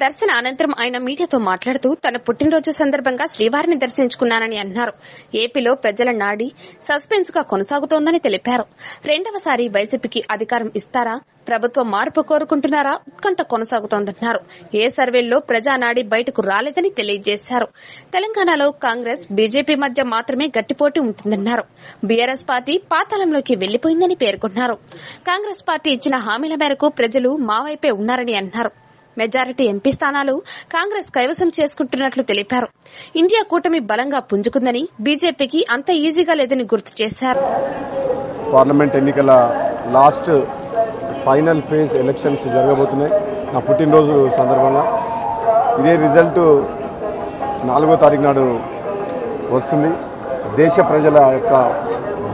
దర్శన అనంతరం ఆయన మీడియాతో మాట్లాడుతూ తన పుట్టినరోజు సందర్భంగా శ్రీవారిని దర్శించుకున్నానని అన్నారు. ఏపీలో ప్రజల నాడి సస్పెన్స్ గా కొనసాగుతోందని తెలిపారు. రెండవసారి వైసీపీకి అధికారం ఇస్తారా, ప్రభుత్వం మార్పు కోరుకుంటున్నారా ఉత్కంఠ కొనసాగుతోందన్నారు. ఏ సర్వేల్లో ప్రజానాడి బయటకు రాలేదని తెలియజేశారు. తెలంగాణలో కాంగ్రెస్ బీజేపీ మధ్య మాత్రమే గట్టిపోటీ ఉంటుందన్నారు. బీఆర్ఎస్ పార్టీ పాతాళంలోకి వెళ్లిపోయిందని పేర్కొన్నారు. కాంగ్రెస్ పార్టీ ఇచ్చిన హామీల మేరకు ప్రజలు మా వైపే ఉన్నారని అన్నారు. మెజారిటీ ఎంపీ స్థానాలు కాంగ్రెస్ కైవసం చేసుకుంటున్నట్లు తెలిపారు. ఇండియా కూటమి బలంగా పుంజుకుందని, బీజేపీకి అంత ఈజీగా లేదని గుర్తు చేశారు. పార్లమెంట్ ఎన్నికల లాస్ట్ ఫైనల్ ఫేజ్ ఎలక్షన్స్ జరగబోతున్నాయి. నా పుట్టినరోజు సందర్భంగా ఇదే రిజల్ట్ 4వ తారీఖు నాడు వస్తుంది. దేశ ప్రజల యొక్క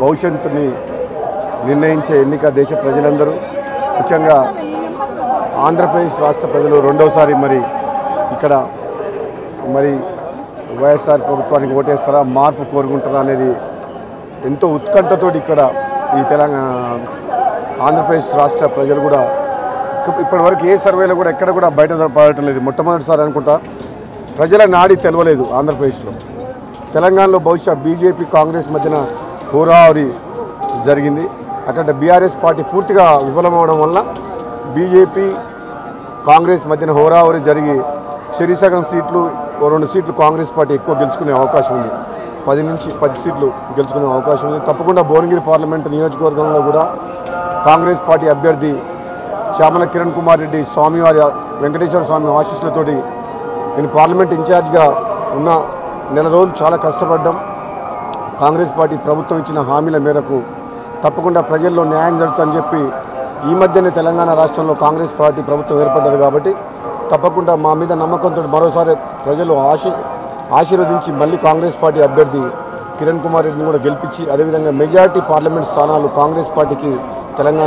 భవిష్యత్తుని నిర్ణయించే ఎన్నిక దేశ ప్రజలందరూ, ముఖ్యంగా ఆంధ్రప్రదేశ్ రాష్ట్ర ప్రజలు రెండవసారి ఇక్కడ వైఎస్ఆర్ ప్రభుత్వానికి ఓటేస్తారా, మార్పు కోరుకుంటారా అనేది ఎంతో ఉత్కంఠతోటి ఇక్కడ ఈ ఆంధ్రప్రదేశ్ రాష్ట్ర ప్రజలు కూడా ఇప్పటివరకు ఏ సర్వేలో కూడా ఎక్కడ కూడా బయట పడటం లేదు. మొట్టమొదటిసారి అనుకుంటా ప్రజల నాడి తెలవలేదు ఆంధ్రప్రదేశ్లో. తెలంగాణలో బహుశా బీజేపీ కాంగ్రెస్ మధ్యన హోరాహోరీ జరిగింది. అక్కడ బీఆర్ఎస్ పార్టీ పూర్తిగా విఫలమవడం వల్ల బీజేపీ కాంగ్రెస్ మధ్యన హోరాహోరీ జరిగి సగం సీట్లు, 2 సీట్లు కాంగ్రెస్ పార్టీ ఎక్కువ గెలుచుకునే అవకాశం ఉంది. 10 నుంచి 10 సీట్లు గెలుచుకునే అవకాశం ఉంది. తప్పకుండా భువనగిరి పార్లమెంటు నియోజకవర్గంలో కూడా కాంగ్రెస్ పార్టీ అభ్యర్థి చామల కిరణ్ కుమార్ రెడ్డి స్వామివారి వెంకటేశ్వర స్వామి ఆశీస్సులతోటి నేను పార్లమెంట్ ఇన్ఛార్జ్గా ఉన్న నెల రోజులు చాలా కష్టపడ్డాం. కాంగ్రెస్ పార్టీ ప్రభుత్వం ఇచ్చిన హామీల మేరకు తప్పకుండా ప్రజల్లో న్యాయం జరుగుతుందని చెప్పి ఈ మధ్యనే తెలంగాణ రాష్ట్రంలో కాంగ్రెస్ పార్టీ ప్రభుత్వం ఏర్పడ్డది. కాబట్టి తప్పకుండా మా మీద నమ్మకంతో మరోసారి ప్రజలు ఆశీర్వదించి మళ్ళీ కాంగ్రెస్ పార్టీ అభ్యర్థి కిరణ్ కుమార్ రెడ్డిని కూడా గెలిపించి అదేవిధంగా మెజారిటీ పార్లమెంట్ స్థానాలు కాంగ్రెస్ పార్టీకి తెలంగాణ